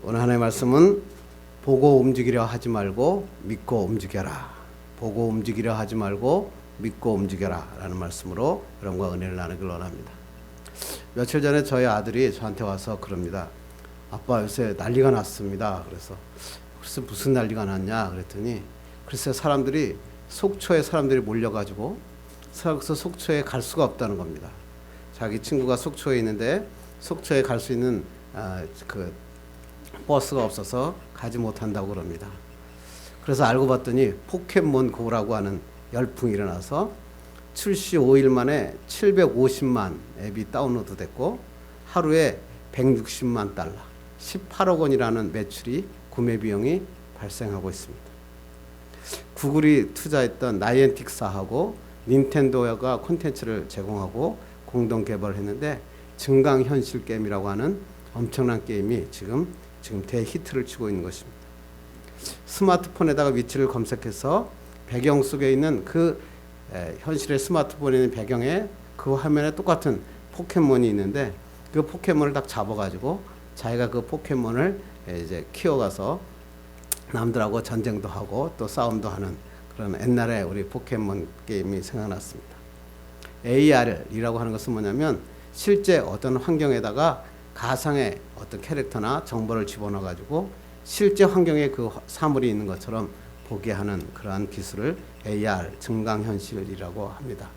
오늘 하나님의 말씀은 보고 움직이려 하지 말고 믿고 움직여라. 보고 움직이려 하지 말고 믿고 움직여라 라는 말씀으로 여러분과 은혜를 나누길 원합니다. 며칠 전에 저희 아들이 저한테 와서 그럽니다. 아빠 요새 난리가 났습니다. 그래서 글쎄 무슨 난리가 났냐 그랬더니 글쎄 속초에 사람들이 몰려가지고 그래서 속초에 갈 수가 없다는 겁니다. 자기 친구가 속초에 있는데 속초에 갈 수 있는 그 버스가 없어서 가지 못한다고 그럽니다. 그래서 알고 봤더니 포켓몬고라고 하는 열풍이 일어나서 출시 5일 만에 750만 앱이 다운로드 됐고 하루에 160만 달러, 18억 원이라는 매출이 구매 비용이 발생하고 있습니다. 구글이 투자했던 나이엔틱사하고 닌텐도가 콘텐츠를 제공하고 공동 개발을 했는데 증강현실 게임이라고 하는 엄청난 게임이 지금 대히트를 치고 있는 것입니다. 스마트폰에다가 위치를 검색해서 배경 속에 있는 현실의 스마트폰에 있는 배경에 그 화면에 똑같은 포켓몬이 있는데 그 포켓몬을 딱 잡아가지고 자기가 그 포켓몬을 이제 키워가서 남들하고 전쟁도 하고 또 싸움도 하는 그런 옛날에 우리 포켓몬 게임이 생각났습니다. AR이라고 하는 것은 뭐냐면 실제 어떤 환경에다가 가상의 어떤 캐릭터나 정보를 집어넣어 가지고 실제 환경에 그 사물이 있는 것처럼 보게 하는 그러한 기술을 AR 증강현실이라고 합니다.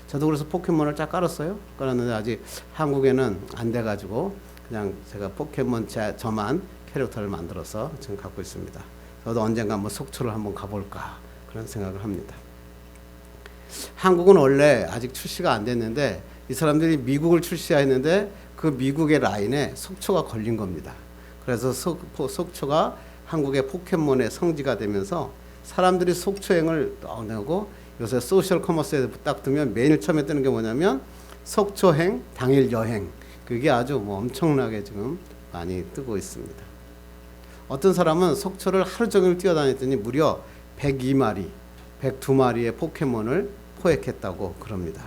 저도 그래서 포켓몬을 쫙 깔았는데 아직 한국에는 안 돼 가지고 그냥 제가 포켓몬 저만 캐릭터를 만들어서 지금 갖고 있습니다. 저도 언젠가 한번 속초를 한번 가볼까 그런 생각을 합니다. 한국은 원래 아직 출시가 안 됐는데 이 사람들이 미국을 출시했는데 그 미국의 라인에 속초가 걸린 겁니다. 그래서 속초가 한국의 포켓몬의 성지가 되면서 사람들이 속초행을 떠나고 요새 소셜 커머스에 딱 뜨면 매일 처음에 뜨는 게 뭐냐면 속초행 당일 여행, 그게 아주 엄청나게 지금 많이 뜨고 있습니다. 어떤 사람은 속초를 하루 종일 뛰어다녔더니 무려 102마리, 102마리의 포켓몬을 포획했다고 그럽니다.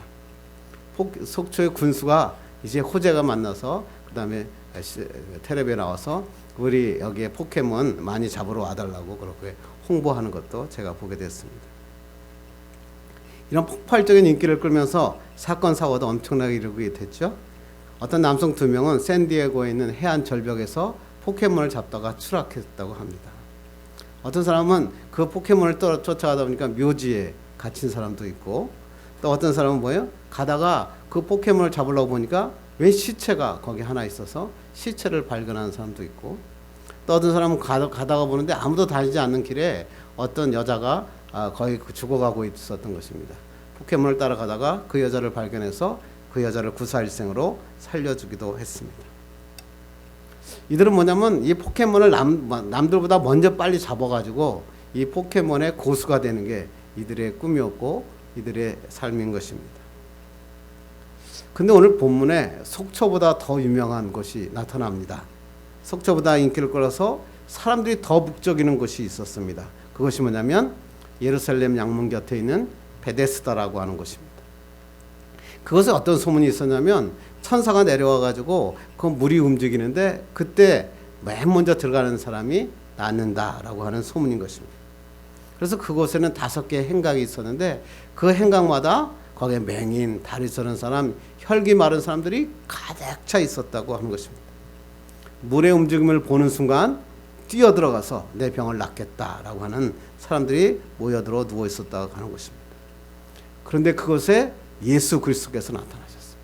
속초의 군수가 이제 호재가 만나서 그 다음에 텔레비에 나와서 우리 여기에 포켓몬 많이 잡으러 와달라고 그렇게 홍보하는 것도 제가 보게 됐습니다. 이런 폭발적인 인기를 끌면서 사건 사고도 엄청나게 이루게 됐죠. 어떤 남성 2명은 샌디에고에 있는 해안 절벽에서 포켓몬을 잡다가 추락했다고 합니다. 어떤 사람은 그 포켓몬을 쫓아가다 보니까 묘지에 갇힌 사람도 있고, 또 어떤 사람은 가다가 그 포켓몬을 잡으려고 보니까 웬 시체가 거기 하나 있어서 시체를 발견하는 사람도 있고, 또 어떤 사람은 가다가 보는데 아무도 다니지 않는 길에 어떤 여자가 거의 죽어가고 있었던 것입니다. 포켓몬을 따라가다가 그 여자를 발견해서 그 여자를 구사일생으로 살려주기도 했습니다. 이들은 뭐냐면 이 포켓몬을 남들보다 먼저 빨리 잡아가지고 이 포켓몬의 고수가 되는 게 이들의 꿈이었고 이들의 삶인 것입니다. 근데 오늘 본문에 속초보다 더 유명한 곳이 나타납니다. 속초보다 인기를 끌어서 사람들이 더 북적이는 곳이 있었습니다. 그것이 뭐냐면 예루살렘 양문 곁에 있는 베데스다라고 하는 곳입니다. 그것에 어떤 소문이 있었냐면 천사가 내려와 가지고 그 물이 움직이는데 그때 맨 먼저 들어가는 사람이 낫는다라고 하는 소문인 것입니다. 그래서 그곳에는 5개의 행각이 있었는데 그 행각마다 거기에 맹인, 다리 저는 사람, 혈기 마른 사람들이 가득 차 있었다고 하는 것입니다. 물의 움직임을 보는 순간 뛰어들어가서 내 병을 낫겠다라고 하는 사람들이 모여들어 누워 있었다고 하는 것입니다. 그런데 그곳에 예수 그리스도께서 나타나셨어요.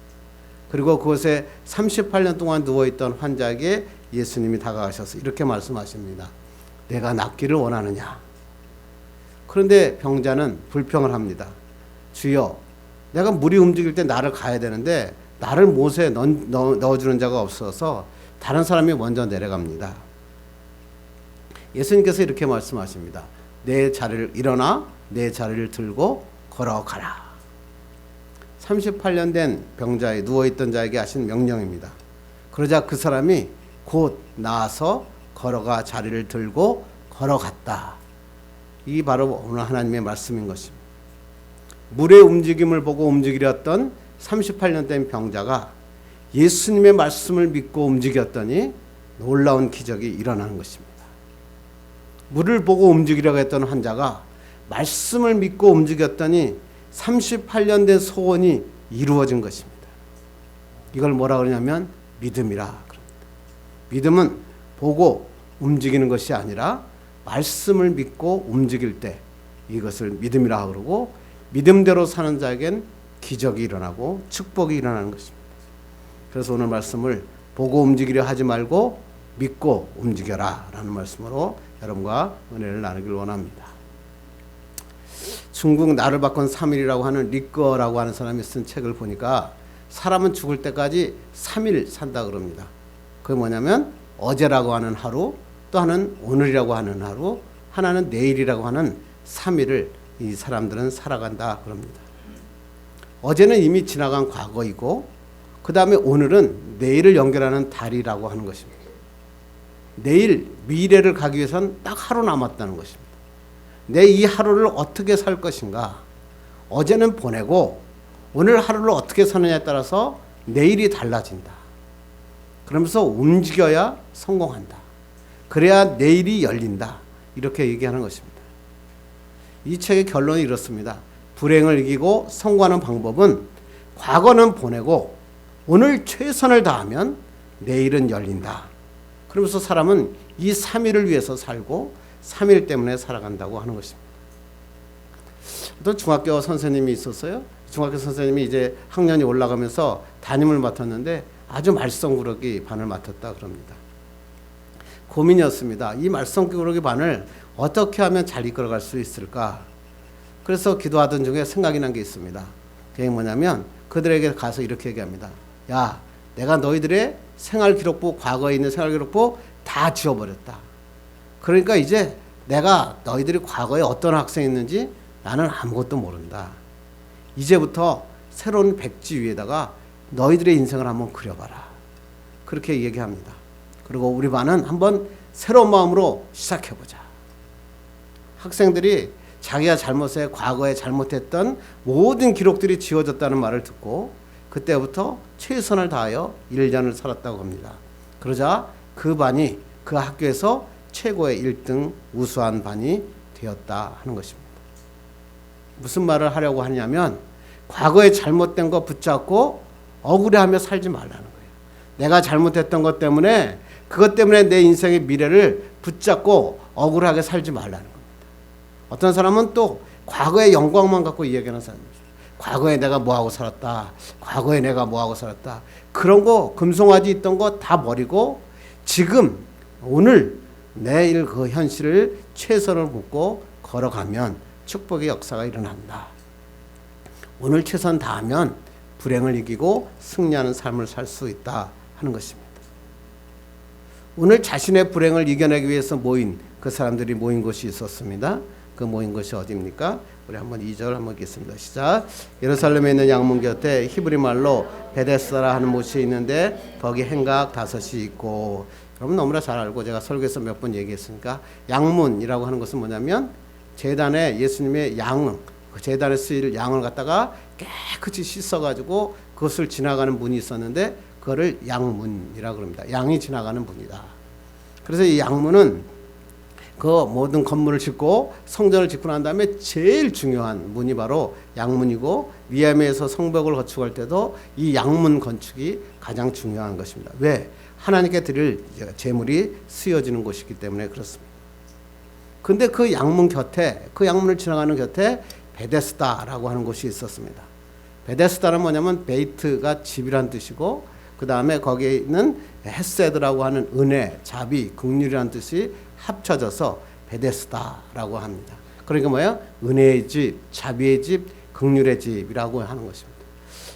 그리고 그곳에 38년 동안 누워있던 환자에게 예수님이 다가가셔서 이렇게 말씀하십니다. 내가 낫기를 원하느냐? 그런데 병자는 불평을 합니다. 주여, 내가 물이 움직일 때 나를 가야 되는데 나를 못에 넣어주는 자가 없어서 다른 사람이 먼저 내려갑니다. 예수님께서 이렇게 말씀하십니다. 일어나 내 자리를 들고 걸어가라. 38년 된 병자에 누워있던 자에게 하신 명령입니다. 그러자 그 사람이 곧 나아서 걸어가 자리를 들고 걸어갔다. 이 바로 오늘 하나님의 말씀인 것입니다. 물의 움직임을 보고 움직이렸던 38년 된 병자가 예수님의 말씀을 믿고 움직였더니 놀라운 기적이 일어나는 것입니다. 물을 보고 움직이려고 했던 환자가 말씀을 믿고 움직였더니 38년 된 소원이 이루어진 것입니다. 이걸 뭐라 그러냐면 믿음이라 그럽니다. 믿음은 보고 움직이는 것이 아니라 말씀을 믿고 움직일 때 이것을 믿음이라 그러고, 믿음대로 사는 자에겐 기적이 일어나고 축복이 일어나는 것입니다. 그래서 오늘 말씀을 보고 움직이려 하지 말고 믿고 움직여라 라는 말씀으로 여러분과 은혜를 나누길 원합니다. 중국 나를 바꾼 3일이라고 하는 리꺼라고 하는 사람이 쓴 책을 보니까 사람은 죽을 때까지 3일 산다 그럽니다. 그게 뭐냐면 어제라고 하는 하루, 또 하나는 오늘이라고 하는 하루, 하나는 내일이라고 하는 3일을 이 사람들은 살아간다 그럽니다. 어제는 이미 지나간 과거이고, 그 다음에 오늘은 내일을 연결하는 달이라고 하는 것입니다. 내일 미래를 가기 위해서는 딱 하루 남았다는 것입니다. 내 이 하루를 어떻게 살 것인가, 어제는 보내고 오늘 하루를 어떻게 사느냐에 따라서 내일이 달라진다. 그러면서 움직여야 성공한다. 그래야 내일이 열린다. 이렇게 얘기하는 것입니다. 이 책의 결론이 이렇습니다. 불행을 이기고 성공하는 방법은 과거는 보내고 오늘 최선을 다하면 내일은 열린다. 그러면서 사람은 이 3일을 위해서 살고 3일 때문에 살아간다고 하는 것입니다. 어떤 중학교 선생님이 있었어요. 중학교 선생님이 이제 학년이 올라가면서 담임을 맡았는데 아주 말썽꾸러기 반을 맡았다 그럽니다. 고민이었습니다. 이 말썽꾸러기 반을 어떻게 하면 잘 이끌어갈 수 있을까? 그래서 기도하던 중에 생각이 난 게 있습니다. 그게 뭐냐면 그들에게 가서 이렇게 얘기합니다. 야, 내가 너희들의 생활기록부, 과거에 있는 생활기록부 다 지워버렸다. 그러니까 이제 내가 너희들이 과거에 어떤 학생이었는지 나는 아무것도 모른다. 이제부터 새로운 백지 위에다가 너희들의 인생을 한번 그려봐라. 그렇게 얘기합니다. 그리고 우리 반은 한번 새로운 마음으로 시작해보자. 학생들이 자기가 잘못해 과거에 잘못했던 모든 기록들이 지워졌다는 말을 듣고 그때부터 최선을 다하여 1년을 살았다고 합니다. 그러자 그 반이 그 학교에서 최고의 1등 우수한 반이 되었다 하는 것입니다. 무슨 말을 하려고 하냐면 과거에 잘못된 거 붙잡고 억울해하며 살지 말라는 거예요. 내가 잘못했던 것 때문에 그것 때문에 내 인생의 미래를 붙잡고 억울하게 살지 말라는 겁니다. 어떤 사람은 또 과거의 영광만 갖고 이야기하는 사람입니다. 과거에 내가 뭐하고 살았다. 과거에 내가 뭐하고 살았다. 그런 거 금송아지 있던 거 다 버리고 지금 오늘 내일 그 현실을 최선을 묻고 걸어가면 축복의 역사가 일어난다. 오늘 최선 다하면 불행을 이기고 승리하는 삶을 살 수 있다 하는 것입니다. 오늘 자신의 불행을 이겨내기 위해서 모인 그 사람들이 모인 곳이 있었습니다. 그 모인 곳이 어디입니까? 우리 한번 2절 한번 읽겠습니다. 시작. 예루살렘에 있는 양문 곁에 히브리 말로 베데스다라 하는 못이 있는데 거기 행각 5이 있고, 여러분 너무나 잘 알고 제가 설교에서 몇 번 얘기했으니까 양문이라고 하는 것은 뭐냐면 제단에 예수님의 양을, 그 제단에 쓰일 양을 갖다가 깨끗이 씻어가지고 그것을 지나가는 문이 있었는데 그거를 양문이라고 합니다. 양이 지나가는 문이다. 그래서 이 양문은 그 모든 건물을 짓고 성전을 짓고 난 다음에 제일 중요한 문이 바로 양문이고, 미야미에서 성벽을 건축할 때도 이 양문 건축이 가장 중요한 것입니다. 왜? 하나님께 드릴 제물이 쓰여지는 곳이기 때문에 그렇습니다. 근데 그 양문 곁에, 그 양문을 지나가는 곁에 베데스다라고 하는 곳이 있었습니다. 베데스다는 뭐냐면 베이트가 집이란 뜻이고, 그 다음에 거기에 있는 헤세드라고 하는 은혜, 자비, 긍휼이라는 뜻이 합쳐져서 베데스다라고 합니다. 그러니까 뭐예요? 은혜의 집, 자비의 집, 긍휼의 집이라고 하는 것입니다.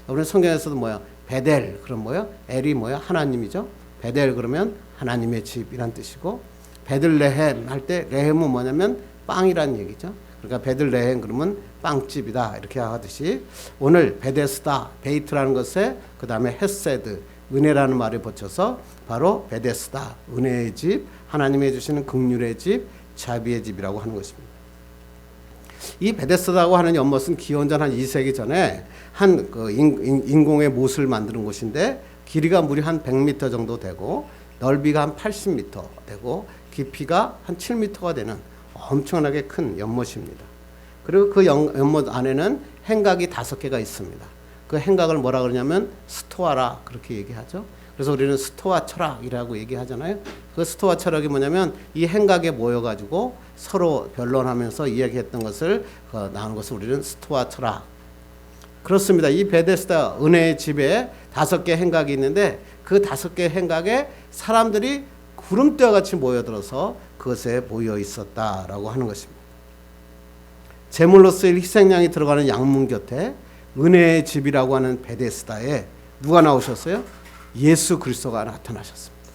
우리 성경에서도 뭐예요? 베델, 그럼 뭐예요? 엘이 뭐예요? 하나님이죠. 베델 그러면 하나님의 집이란 뜻이고, 베들레헴 할 때 레헴은 뭐냐면 빵이란 얘기죠. 그러니까 베들레헴 그러면 빵집이다 이렇게 하듯이 오늘 베데스다, 베이트라는 것에 그 다음에 헤세드, 은혜라는 말이 붙여서 바로 베데스다, 은혜의 집, 하나님이 주시는 긍휼의 집, 자비의 집이라고 하는 것입니다. 이 베데스다라고 하는 연못은 기원전 한 2세기 전에 한 그 인공의 못을 만드는 곳인데 길이가 무려 한 100m 정도 되고 넓이가 한 80m 되고 깊이가 한 7m가 되는 엄청나게 큰 연못입니다. 그리고 그 연못 안에는 행각이 5개가 있습니다. 그 행각을 뭐라 그러냐면 스토아라 그렇게 얘기하죠. 그래서 우리는 스토아 철학이라고 얘기하잖아요. 그 스토아 철학이 뭐냐면 이 행각에 모여가지고 서로 변론하면서 이야기했던 것을 나누는 것을 우리는 스토아 철학. 그렇습니다. 이 베데스다 은혜의 집에 5개 행각이 있는데 그 5개 행각에 사람들이 구름대와 같이 모여들어서 그것에 모여 있었다라고 하는 것입니다. 제물로서의 희생양이 들어가는 양문 곁에 은혜의 집이라고 하는 베데스다에 누가 나오셨어요? 예수 그리스도가 나타나셨습니다.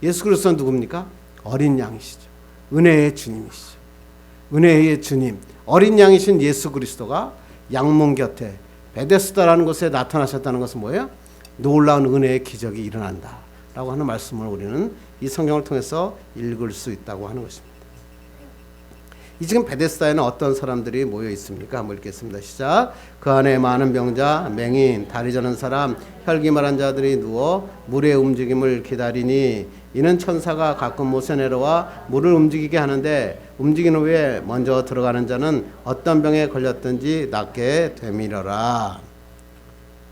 예수 그리스도는 누굽니까? 어린 양이시죠. 은혜의 주님이시죠. 은혜의 주님, 어린 양이신 예수 그리스도가 양문 곁에 베데스다라는 곳에 나타나셨다는 것은 뭐예요? 놀라운 은혜의 기적이 일어난다 라고 하는 말씀을 우리는 이 성경을 통해서 읽을 수 있다고 하는 것입니다. 이 지금 베데스다에는 어떤 사람들이 모여 있습니까? 한번 읽겠습니다. 시작. 그 안에 많은 병자, 맹인, 다리 저는 사람, 혈기 말한 자들이 누워 물의 움직임을 기다리니 이는 천사가 가끔 못에 내려와 물을 움직이게 하는데 움직인 후에 먼저 들어가는 자는 어떤 병에 걸렸든지 낫게 되밀어라.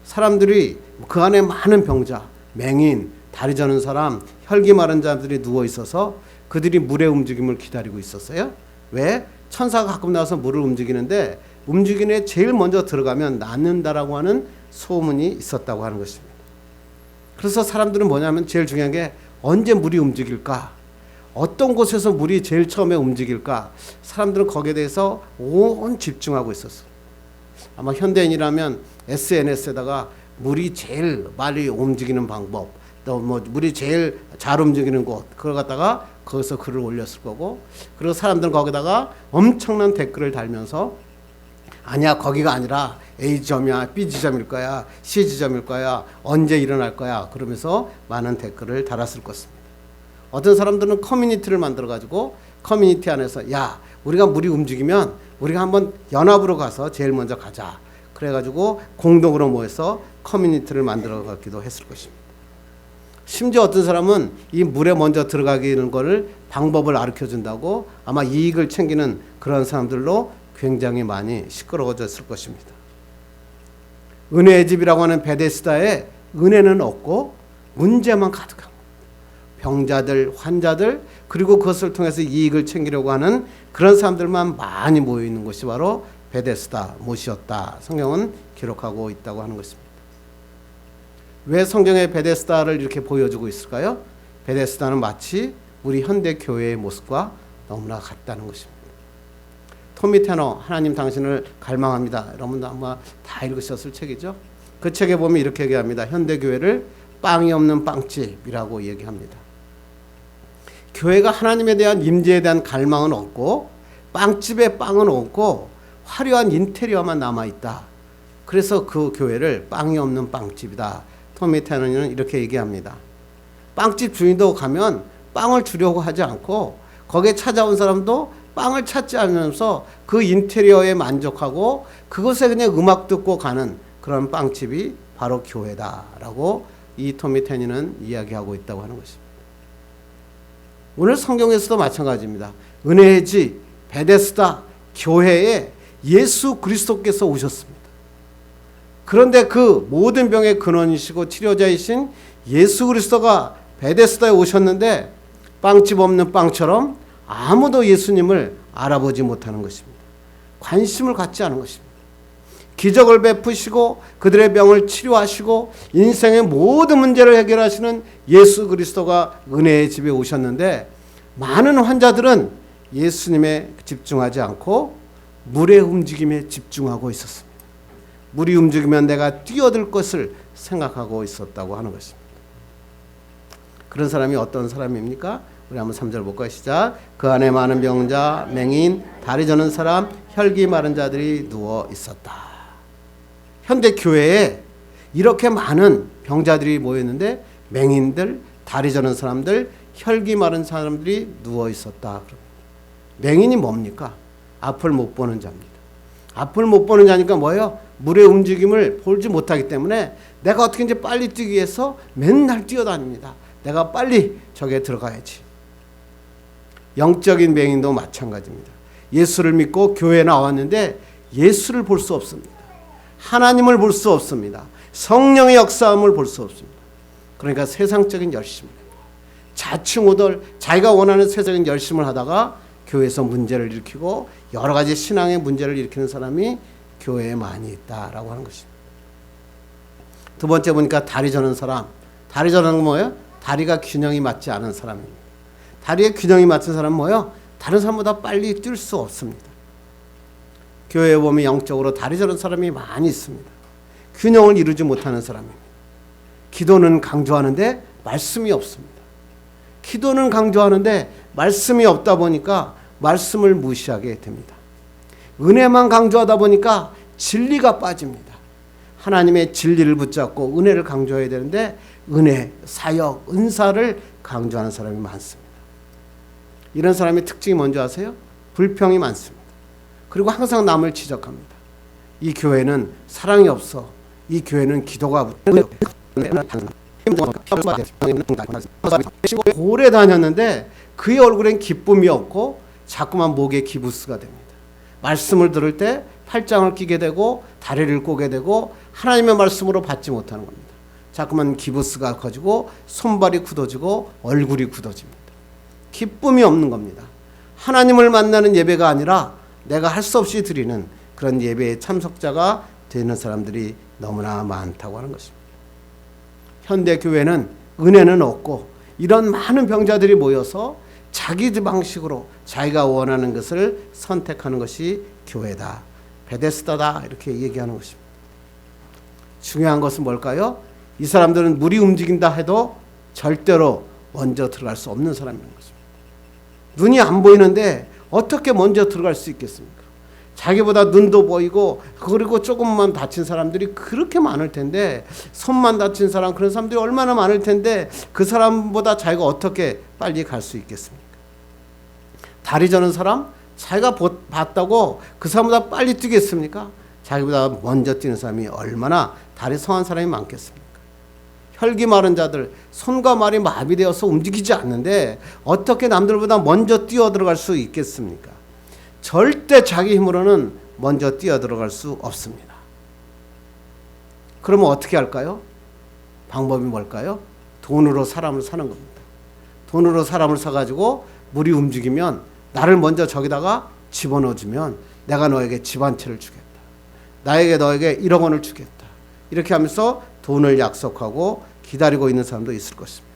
사람들이 그 안에 많은 병자, 맹인, 다리 저는 사람, 혈기 마른 자들이 누워 있어서 그들이 물의 움직임을 기다리고 있었어요. 왜? 천사가 가끔 나와서 물을 움직이는데 움직이는 애 제일 먼저 들어가면 낫는다라고 하는 소문이 있었다고 하는 것입니다. 그래서 사람들은 뭐냐면 제일 중요한 게 언제 물이 움직일까? 어떤 곳에서 물이 제일 처음에 움직일까? 사람들은 거기에 대해서 온 집중하고 있었어요. 아마 현대인이라면 SNS에다가 물이 제일 빨리 움직이는 방법, 또 뭐 물이 제일 잘 움직이는 곳, 그걸 갖다가 거기서 글을 올렸을 거고, 그리고 사람들은 거기다가 엄청난 댓글을 달면서 아니야 거기가 아니라 A지점이야 B지점일 거야 C지점일 거야 언제 일어날 거야 그러면서 많은 댓글을 달았을 것입니다. 어떤 사람들은 커뮤니티를 만들어 가지고 커뮤니티 안에서 야 우리가 물이 움직이면 우리가 한번 연합으로 가서 제일 먼저 가자 그래 가지고 공동으로 모여서 커뮤니티를 만들어 가기도 했을 것입니다. 심지어 어떤 사람은 이 물에 먼저 들어가기는 거를 방법을 가르쳐 준다고 아마 이익을 챙기는 그런 사람들로 굉장히 많이 시끄러워졌을 것입니다. 은혜의 집이라고 하는 베데스다에 은혜는 없고 문제만 가득한 병자들, 환자들 그리고 그것을 통해서 이익을 챙기려고 하는 그런 사람들만 많이 모여 있는 곳이 바로 베데스다 못이었다. 성경은 기록하고 있다고 하는 것입니다. 왜 성경에 베데스다를 이렇게 보여주고 있을까요? 베데스다는 마치 우리 현대 교회의 모습과 너무나 같다는 것입니다. 토미 테너 하나님 당신을 갈망합니다. 여러분도 아마 다 읽으셨을 책이죠. 그 책에 보면 이렇게 얘기합니다. 현대 교회를 빵이 없는 빵집이라고 얘기합니다. 교회가 하나님에 대한 임재에 대한 갈망은 없고 빵집에 빵은 없고 화려한 인테리어만 남아있다. 그래서 그 교회를 빵이 없는 빵집이다. 토미 테너는 이렇게 얘기합니다. 빵집 주인도 가면 빵을 주려고 하지 않고 거기에 찾아온 사람도 빵을 찾지 않으면서 그 인테리어에 만족하고 그것에 그냥 음악 듣고 가는 그런 빵집이 바로 교회다라고 이 토미 테너는 이야기하고 있다고 하는 것입니다. 오늘 성경에서도 마찬가지입니다. 은혜의 집 베데스다 교회에 예수 그리스도께서 오셨습니다. 그런데 그 모든 병의 근원이시고 치료자이신 예수 그리스도가 베데스다에 오셨는데 빵집 없는 빵처럼 아무도 예수님을 알아보지 못하는 것입니다. 관심을 갖지 않은 것입니다. 기적을 베푸시고 그들의 병을 치료하시고 인생의 모든 문제를 해결하시는 예수 그리스도가 은혜의 집에 오셨는데 많은 환자들은 예수님에 집중하지 않고 물의 움직임에 집중하고 있었습니다. 물이 움직이면 내가 뛰어들 것을 생각하고 있었다고 하는 것입니다. 그런 사람이 어떤 사람입니까? 우리 한번 3절 볼까요? 시작. 그 안에 많은 병자, 맹인, 다리 저는 사람, 혈기 마른 자들이 누워 있었다. 현대 교회에 이렇게 많은 병자들이 모였는데 맹인들, 다리 저는 사람들, 혈기 마른 사람들이 누워 있었다. 맹인이 뭡니까? 앞을 못 보는 자입니다. 앞을 못 보는 자니까 뭐예요? 물의 움직임을 보지 못하기 때문에 내가 어떻게 이제 빨리 뛰기 위해서 맨날 뛰어다닙니다. 내가 빨리 저기에 들어가야지. 영적인 맹인도 마찬가지입니다. 예수를 믿고 교회에 나왔는데 예수를 볼 수 없습니다. 하나님을 볼 수 없습니다. 성령의 역사함을 볼 수 없습니다. 그러니까 세상적인 열심, 자충우돌 자기가 원하는 세상적인 열심을 하다가 교회에서 문제를 일으키고 여러 가지 신앙의 문제를 일으키는 사람이 교회에 많이 있다라고 하는 것입니다. 두 번째 보니까 다리 저는 사람. 다리 저는 건 뭐예요? 다리가 균형이 맞지 않은 사람입니다. 다리에 균형이 맞은 사람은 뭐예요? 다른 사람보다 빨리 뛸 수 없습니다. 교회에 보면 영적으로 다리 저는 사람이 많이 있습니다. 균형을 이루지 못하는 사람입니다. 기도는 강조하는데 말씀이 없습니다. 기도는 강조하는데 말씀이 없다 보니까 말씀을 무시하게 됩니다. 은혜만 강조하다 보니까 진리가 빠집니다. 하나님의 진리를 붙잡고 은혜를 강조해야 되는데 은혜, 사역, 은사를 강조하는 사람이 많습니다. 이런 사람의 특징이 뭔지 아세요? 불평이 많습니다. 그리고 항상 남을 지적합니다. 이 교회는 사랑이 없어. 이 교회는 기도가 오래 다녔는데 그의 얼굴엔 기쁨이 없고 자꾸만 목에 기부스가 됩니다. 말씀을 들을 때 팔짱을 끼게 되고 다리를 꼬게 되고 하나님의 말씀으로 받지 못하는 겁니다. 자꾸만 기부스가 커지고 손발이 굳어지고 얼굴이 굳어집니다. 기쁨이 없는 겁니다. 하나님을 만나는 예배가 아니라 내가 할 수 없이 드리는 그런 예배의 참석자가 되는 사람들이 너무나 많다고 하는 것입니다. 현대 교회는 은혜는 없고 이런 많은 병자들이 모여서 자기 방식으로 자기가 원하는 것을 선택하는 것이 교회다. 베데스다다 이렇게 얘기하는 것입니다. 중요한 것은 뭘까요? 이 사람들은 물이 움직인다 해도 절대로 먼저 들어갈 수 없는 사람인 것입니다. 눈이 안 보이는데 어떻게 먼저 들어갈 수 있겠습니까? 자기보다 눈도 보이고 그리고 조금만 다친 사람들이 그렇게 많을 텐데 손만 다친 사람 그런 사람들이 얼마나 많을 텐데 그 사람보다 자기가 어떻게 빨리 갈 수 있겠습니까? 다리 저는 사람 자기가 봤다고 그 사람보다 빨리 뛰겠습니까? 자기보다 먼저 뛰는 사람이 얼마나 다리 성한 사람이 많겠습니까? 혈기 마른 자들 손과 발이 마비되어서 움직이지 않는데 어떻게 남들보다 먼저 뛰어 들어갈 수 있겠습니까? 절대 자기 힘으로는 먼저 뛰어 들어갈 수 없습니다. 그러면 어떻게 할까요? 방법이 뭘까요? 돈으로 사람을 사는 겁니다. 돈으로 사람을 사가지고 물이 움직이면 나를 먼저 저기다가 집어넣어주면 내가 너에게 집 한 채를 주겠다. 너에게 1억 원을 주겠다. 이렇게 하면서 돈을 약속하고 기다리고 있는 사람도 있을 것입니다.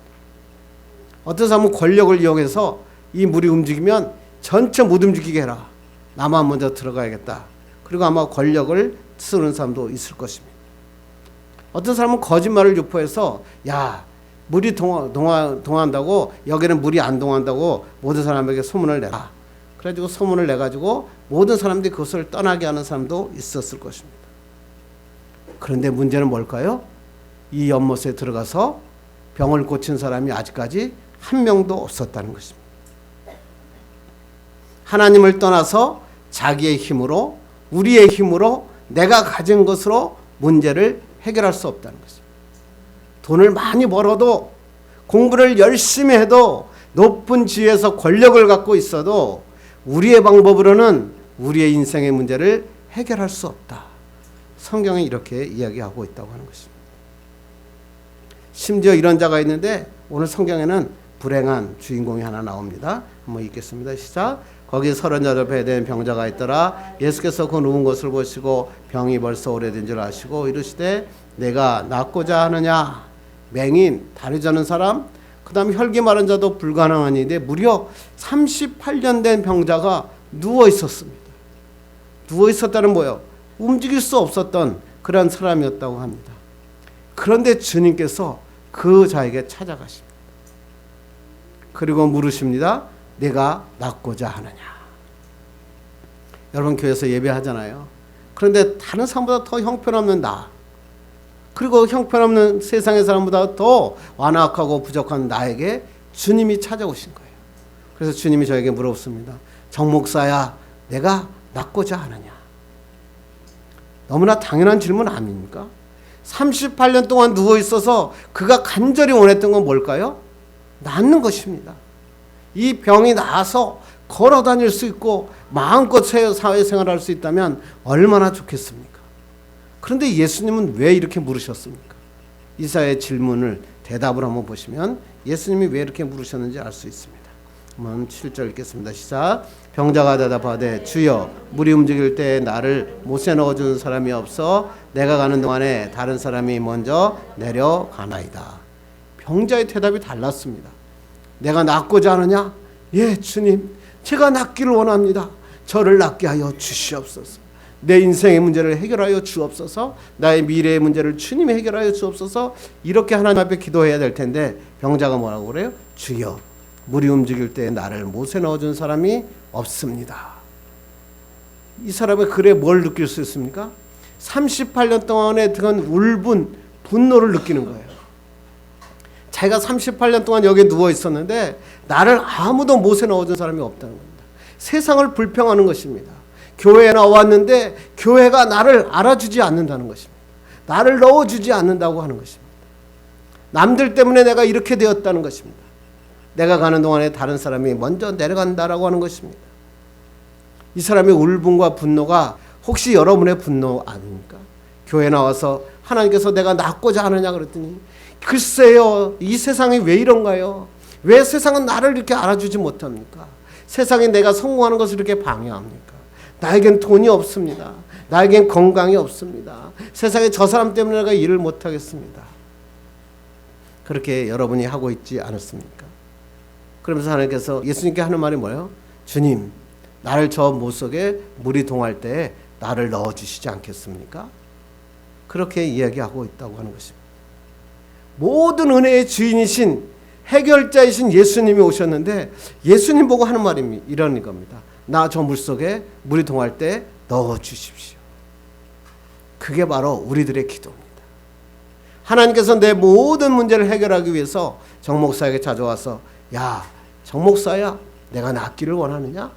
어떤 사람은 권력을 이용해서 이 물이 움직이면 전체 못 움직이게 해라. 나만 먼저 들어가야겠다. 그리고 아마 권력을 쓰는 사람도 있을 것입니다. 어떤 사람은 거짓말을 유포해서 야 물이 동한다고 여기는 물이 안 동한다고 모든 사람에게 소문을 내라. 그래가지고 소문을 내가지고 모든 사람들이 그것을 떠나게 하는 사람도 있었을 것입니다. 그런데 문제는 뭘까요? 이 연못에 들어가서 병을 고친 사람이 아직까지 한 명도 없었다는 것입니다. 하나님을 떠나서 자기의 힘으로 우리의 힘으로 내가 가진 것으로 문제를 해결할 수 없다는 것입니다. 돈을 많이 벌어도 공부를 열심히 해도 높은 지위에서 권력을 갖고 있어도 우리의 방법으로는 우리의 인생의 문제를 해결할 수 없다. 성경이 이렇게 이야기하고 있다고 하는 것입니다. 심지어 이런 자가 있는데 오늘 성경에는 불행한 주인공이 하나 나옵니다. 한번 읽겠습니다. 시작. 거기 38배 된 병자가 있더라. 예수께서 그 누운 것을 보시고 병이 벌써 오래된 줄 아시고 이르시되 내가 낫고자 하느냐. 맹인, 다리 저는 사람, 그 다음에 혈기 마른 자도 불가능한 일인데 무려 38년 된 병자가 누워 있었습니다. 누워 있었다는 뭐예요? 움직일 수 없었던 그런 사람이었다고 합니다. 그런데 주님께서 그 자에게 찾아가십니다. 그리고 물으십니다. 내가 낫고자 하느냐. 여러분 교회에서 예배하잖아요. 그런데 다른 사람보다 더 형편없는 나, 그리고 형편없는 세상의 사람보다 더 완악하고 부족한 나에게 주님이 찾아오신 거예요. 그래서 주님이 저에게 물었습니다. 정 목사야, 내가 낫고자 하느냐. 너무나 당연한 질문 아닙니까? 38년 동안 누워 있어서 그가 간절히 원했던 건 뭘까요? 낫는 것입니다. 이 병이 나아서 걸어 다닐 수 있고 마음껏 사회생활할 수 있다면 얼마나 좋겠습니까? 그런데 예수님은 왜 이렇게 물으셨습니까? 이사야의 질문을 대답을 한번 보시면 예수님이 왜 이렇게 물으셨는지 알 수 있습니다. 한번 7절 읽겠습니다. 시작. 병자가 대답하되 주여 물이 움직일 때 나를 못에 넣어주는 사람이 없어 내가 가는 동안에 다른 사람이 먼저 내려가나이다. 병자의 대답이 달랐습니다. 내가 낫고자 하느냐? 예, 주님, 제가 낫기를 원합니다. 저를 낫게 하여 주시옵소서. 내 인생의 문제를 해결하여 주옵소서. 나의 미래의 문제를 주님이 해결하여 주옵소서. 이렇게 하나님 앞에 기도해야 될 텐데 병자가 뭐라고 그래요? 주여, 물이 움직일 때 나를 못에 넣어준 사람이 없습니다. 이 사람의 글에 뭘 느낄 수 있습니까? 38년 동안에 그런 울분, 분노를 느끼는 거예요. 자기가 38년 동안 여기에 누워 있었는데 나를 아무도 못에 넣어준 사람이 없다는 겁니다. 세상을 불평하는 것입니다. 교회에 나왔는데 교회가 나를 알아주지 않는다는 것입니다. 나를 넣어주지 않는다고 하는 것입니다. 남들 때문에 내가 이렇게 되었다는 것입니다. 내가 가는 동안에 다른 사람이 먼저 내려간다라고 하는 것입니다. 이 사람의 울분과 분노가 혹시 여러분의 분노 아닙니까? 교회 나와서 하나님께서 내가 낫고자 하느냐 그랬더니 글쎄요, 이 세상이 왜 이런가요? 왜 세상은 나를 이렇게 알아주지 못합니까? 세상에 내가 성공하는 것을 이렇게 방해합니까? 나에겐 돈이 없습니다. 나에겐 건강이 없습니다. 세상에 저 사람 때문에 내가 일을 못하겠습니다. 그렇게 여러분이 하고 있지 않았습니까? 그러면서 하나님께서 예수님께 하는 말이 뭐예요? 주님, 나를 저 못 속에 물이 동할 때 나를 넣어주시지 않겠습니까? 그렇게 이야기하고 있다고 하는 것입니다. 모든 은혜의 주인이신 해결자이신 예수님이 오셨는데 예수님 보고 하는 말이 이런 겁니다. 나 저 물속에 물이 동할 때 넣어주십시오. 그게 바로 우리들의 기도입니다. 하나님께서 내 모든 문제를 해결하기 위해서 정 목사에게 찾아와서 야, 정 목사야, 내가 낫기를 원하느냐?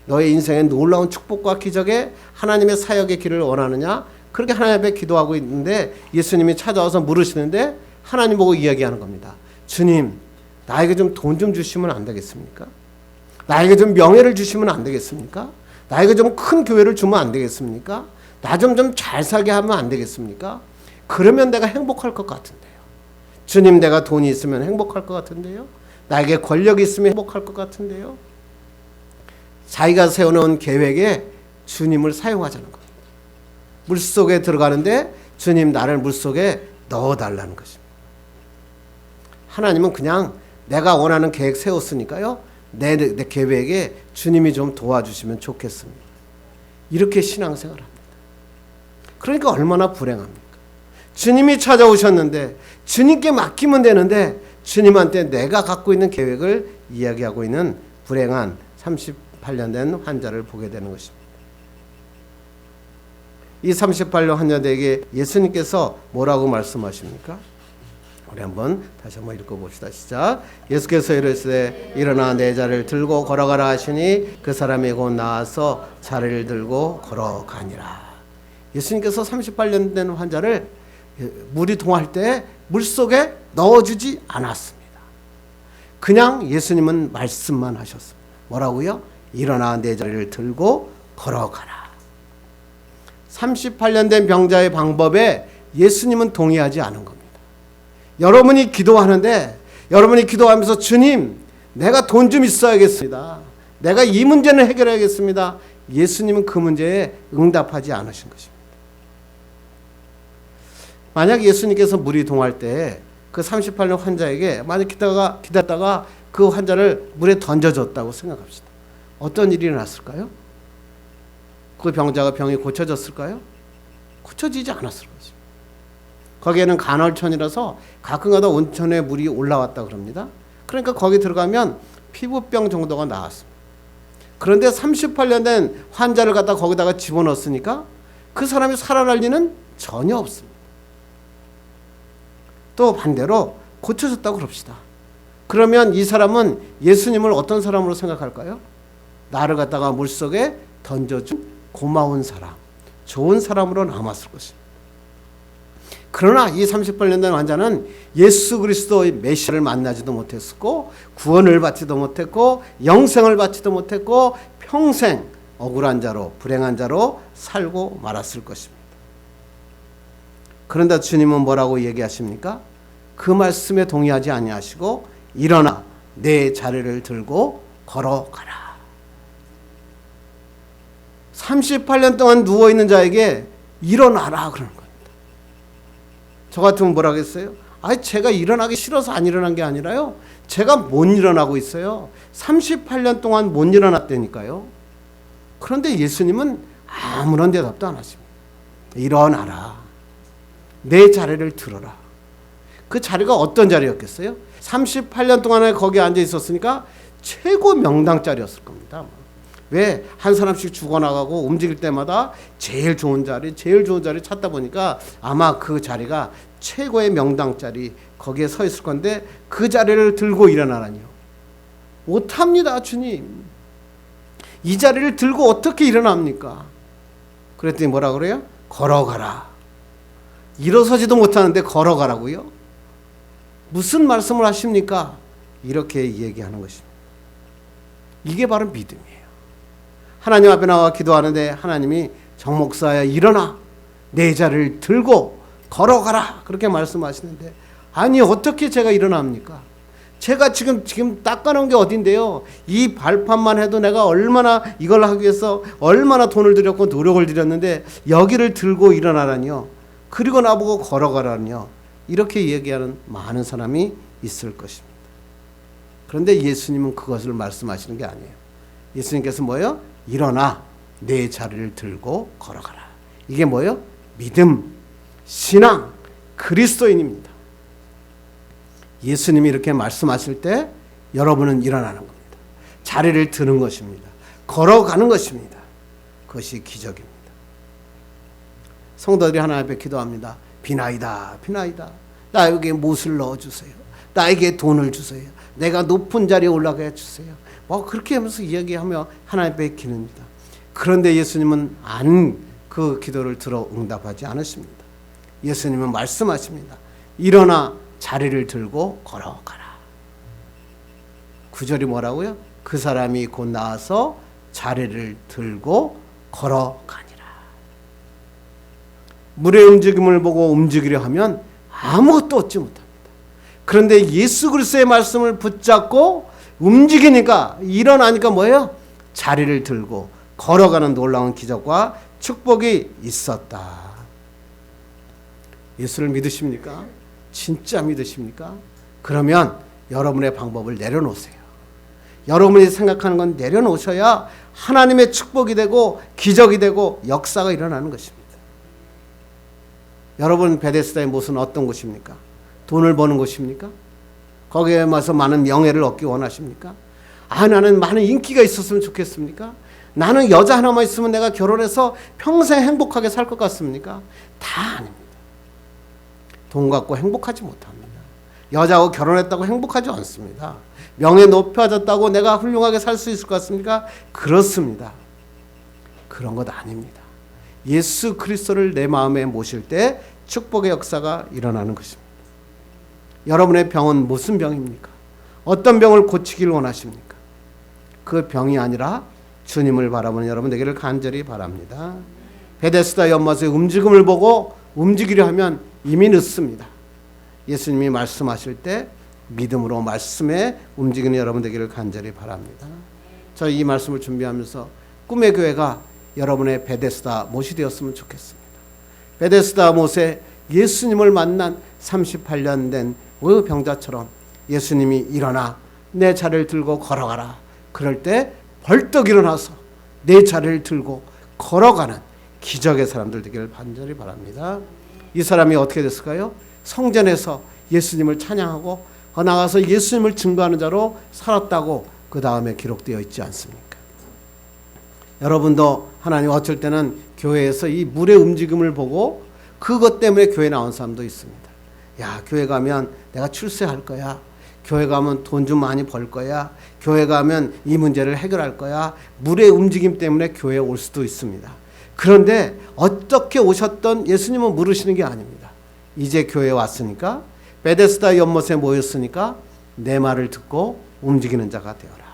너의 인생에 놀라운 축복과 기적에 하나님의 사역의 길을 원하느냐? 그렇게 하나님 앞에 기도하고 있는데 예수님이 찾아와서 물으시는데 하나님 보고 이야기하는 겁니다. 주님, 나에게 좀 돈 좀 주시면 안 되겠습니까? 나에게 좀 명예를 주시면 안 되겠습니까? 나에게 좀 큰 교회를 주면 안 되겠습니까? 나 좀 잘 살게 하면 안 되겠습니까? 그러면 내가 행복할 것 같은데요. 주님, 내가 돈이 있으면 행복할 것 같은데요. 나에게 권력이 있으면 행복할 것 같은데요. 자기가 세워놓은 계획에 주님을 사용하자는 겁니다. 물속에 들어가는데 주님, 나를 물속에 넣어달라는 것입니다. 하나님은 그냥 내가 원하는 계획 세웠으니까요, 내 계획에 주님이 좀 도와주시면 좋겠습니다. 이렇게 신앙생활합니다. 그러니까 얼마나 불행합니까? 주님이 찾아오셨는데 주님께 맡기면 되는데 주님한테 내가 갖고 있는 계획을 이야기하고 있는 불행한 38년 된 환자를 보게 되는 것입니다. 이 38년 환자에게 예수님께서 뭐라고 말씀하십니까? 우리 한번 다시 한번 읽어봅시다. 시작. 예수께서 이르시되 일어나 내 자리를 들고 걸어가라 하시니 그 사람이 곧 나와서 자리를 들고 걸어가니라. 예수님께서 38년 된 환자를 물이 동할 때 물속에 넣어주지 않았습니다. 그냥 예수님은 말씀만 하셨습니다. 뭐라고요? 일어나 내 자리를 들고 걸어가라. 38년 된 병자의 방법에 예수님은 동의하지 않은 겁니다. 여러분이 기도하는데 여러분이 기도하면서 주님, 내가 돈 좀 있어야겠습니다. 내가 이 문제는 해결해야겠습니다. 예수님은 그 문제에 응답하지 않으신 것입니다. 만약 예수님께서 물이 동할 때 그 38년 환자에게 만약 기다렸다가 그 환자를 물에 던져줬다고 생각합시다. 어떤 일이 났을까요? 그 병자가 병이 고쳐졌을까요? 고쳐지지 않았을 것입니다. 거기에는 간헐천이라서 가끔가다 온천에 물이 올라왔다 그럽니다. 그러니까 거기 들어가면 피부병 정도가 나왔습니다. 그런데 38년 된 환자를 갖다 거기다가 집어넣었으니까 그 사람이 살아날 리는 전혀 없습니다. 또 반대로 고쳐졌다고 그럽시다. 그러면 이 사람은 예수님을 어떤 사람으로 생각할까요? 나를 갖다가 물속에 던져준 고마운 사람, 좋은 사람으로 남았을 것입니다. 그러나 이 38년 된 환자는 예수 그리스도의 메시아를 만나지도 못했고 구원을 받지도 못했고 영생을 받지도 못했고 평생 억울한 자로 불행한 자로 살고 말았을 것입니다. 그런데 주님은 뭐라고 얘기하십니까? 그 말씀에 동의하지 아니하시고 일어나 내 자리를 들고 걸어가라. 38년 동안 누워있는 자에게 일어나라 그러는 겁니다. 저 같으면 뭐라 하겠어요? 제가 일어나기 싫어서 안 일어난 게 아니라요, 제가 못 일어나고 있어요. 38년 동안 못 일어났다니까요. 그런데 예수님은 아무런 대답도 안 하십니다. 일어나라. 내 자리를 들어라. 그 자리가 어떤 자리였겠어요? 38년 동안에 거기에 앉아 있었으니까 최고 명당 자리였을 겁니다. 왜? 한 사람씩 죽어나가고 움직일 때마다 제일 좋은 자리 찾다 보니까 아마 그 자리가 최고의 명당 자리, 거기에 서 있을 건데 그 자리를 들고 일어나라니요. 못합니다, 주님. 이 자리를 들고 어떻게 일어납니까? 그랬더니 뭐라 그래요? 걸어가라. 일어서지도 못하는데 걸어가라고요? 무슨 말씀을 하십니까? 이렇게 얘기하는 것입니다. 이게 바로 믿음이에요. 하나님 앞에 나와 기도하는데 하나님이 정 목사야 일어나 내 자리를 들고 걸어가라 그렇게 말씀하시는데, 아니 어떻게 제가 일어납니까? 제가 지금 닦아놓은 게 어딘데요? 이 발판만 해도 내가 얼마나 이걸 하기 위해서 얼마나 돈을 들였고 노력을 들였는데 여기를 들고 일어나라니요, 그리고 나보고 걸어가라니요, 이렇게 얘기하는 많은 사람이 있을 것입니다. 그런데 예수님은 그것을 말씀하시는 게 아니에요. 예수님께서 뭐예요? 일어나 내 자리를 들고 걸어가라. 이게 뭐예요? 믿음, 신앙, 그리스도인입니다. 예수님이 이렇게 말씀하실 때 여러분은 일어나는 겁니다. 자리를 드는 것입니다. 걸어가는 것입니다. 그것이 기적입니다. 성도들이 하나님 앞에 기도합니다. 비나이다, 비나이다. 나에게 못을 넣어주세요. 나에게 돈을 주세요. 내가 높은 자리에 올라가 주세요. 그렇게 하면서 이야기하며 하나님 앞에 기도합니다. 그런데 예수님은 그 기도를 들어 응답하지 않으십니다. 예수님은 말씀하십니다. 일어나 자리를 들고 걸어가라. 9절이 뭐라고요? 그 사람이 곧 나와서 자리를 들고 걸어가니라. 물의 움직임을 보고 움직이려 하면 아무것도 얻지 못합니다. 그런데 예수 그리스도의 말씀을 붙잡고 움직이니까, 일어나니까 뭐예요? 자리를 들고 걸어가는 놀라운 기적과 축복이 있었다. 예수를 믿으십니까? 진짜 믿으십니까? 그러면 여러분의 방법을 내려놓으세요. 여러분이 생각하는 건 내려놓으셔야 하나님의 축복이 되고 기적이 되고 역사가 일어나는 것입니다. 여러분, 베데스다의 못은 어떤 곳입니까? 돈을 버는 곳입니까? 거기에 와서 많은 명예를 얻기 원하십니까? 나는 많은 인기가 있었으면 좋겠습니까? 나는 여자 하나만 있으면 내가 결혼해서 평생 행복하게 살 것 같습니까? 다 아닙니다. 돈 갖고 행복하지 못합니다. 여자하고 결혼했다고 행복하지 않습니다. 명예 높아졌다고 내가 훌륭하게 살 수 있을 것 같습니까? 그렇습니다. 그런 것 아닙니다. 예수 그리스도를 내 마음에 모실 때 축복의 역사가 일어나는 것입니다. 여러분의 병은 무슨 병입니까? 어떤 병을 고치기를 원하십니까? 그 병이 아니라 주님을 바라보는 여러분 되기를 간절히 바랍니다. 베데스다 연못의 움직임을 보고 움직이려 하면 이미 늦습니다. 예수님이 말씀하실 때 믿음으로 말씀에 움직이는 여러분 되기를 간절히 바랍니다. 저 이 말씀을 준비하면서 꿈의 교회가 여러분의 베데스다 못이 되었으면 좋겠습니다. 베데스다 못에 예수님을 만난 38년 된 병자처럼 예수님이 일어나 내 자리를 들고 걸어가라. 그럴 때 벌떡 일어나서 내 자리를 들고 걸어가는 기적의 사람들 되기를 간절히 바랍니다. 이 사람이 어떻게 됐을까요? 성전에서 예수님을 찬양하고 나가서 예수님을 증거하는 자로 살았다고 그 다음에 기록되어 있지 않습니까? 여러분도 하나님 어쩔 때는 교회에서 이 물의 움직임을 보고 그것 때문에 교회 나온 사람도 있습니다. 야, 교회 가면 내가 출세할 거야. 교회 가면 돈 좀 많이 벌 거야. 교회 가면 이 문제를 해결할 거야. 물의 움직임 때문에 교회에 올 수도 있습니다. 그런데 어떻게 오셨던 예수님은 물으시는 게 아닙니다. 이제 교회에 왔으니까 베데스다 연못에 모였으니까 내 말을 듣고 움직이는 자가 되어라.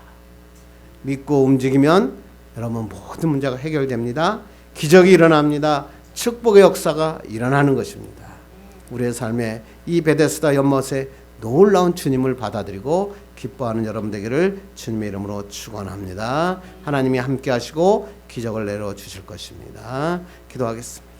믿고 움직이면 여러분 모든 문제가 해결됩니다. 기적이 일어납니다. 축복의 역사가 일어나는 것입니다. 우리의 삶에 이 베데스다 연못에 놀라운 주님을 받아들이고 기뻐하는 여러분 되기를 주님의 이름으로 축원합니다. 하나님이 함께 하시고 기적을 내려 주실 것입니다. 기도하겠습니다.